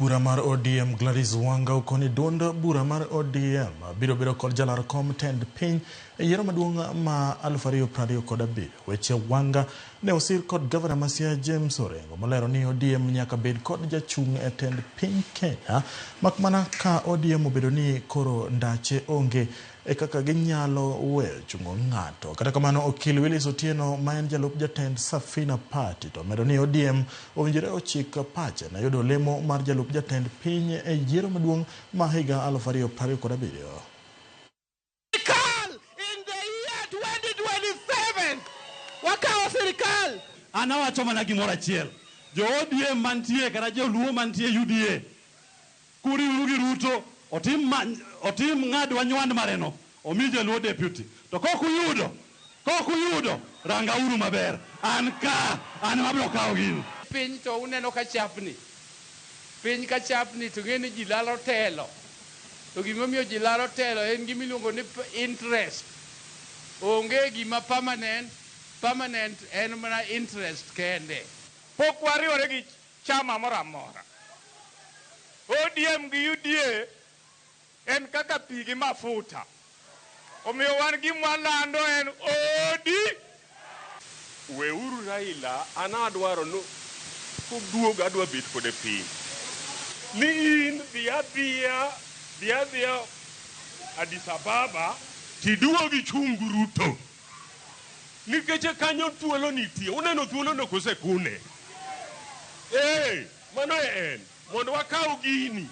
Bura mar ODM Gladys Wanga ukoni duond bura mar ODM biro kod jalar kom tend piny yiero maduong' ma 2027. Weche Wanga ne osir kod Gavana Masia James Orengo molero ni ODM nyaka bed kod jachung' e tend piny Kenya makmana ka ODM obedo ni koro ndache onge e kaka ginyalo weyo chungo ng'ato. Kata kamano okil Willis Otieno ma en jalup jatend Safina Party to medo ni ODM owinjore ochik pache na yudo lemo mar jalup jatend piny e yiero maduong' ma higa 2027. In the year 2027 wakawo sirikal anawacho mana gimoro achiel, jo ODM mantie kata jo luo mantie UDA kuriuru gi Ruto otim ng'adwa nywand mareno omi jaluo deputy to kokuyudo ranga uru maber an mabro kawo gini piny to uneno ka chapni piny ka chapni to ng'eni ji lalo telo to gimomiyo ji lalo telo en gimiluongo ni interest. Onge gima permanent en mana interest kende. Pok wariwore gi chama moro amora. ODM gi UDA en kaka pi gi mafuta. Omiyo wan gima lando en ODM. Weuru Raila anadwaro no kuduoga adwa bet kode piny. Ni in dhi adhiya Addis Ababa tiduogi chungu Ruto. Nikech kanyo thuolo nitie. Uneno thuolo no kosekune. Mano en mondo wakaw gini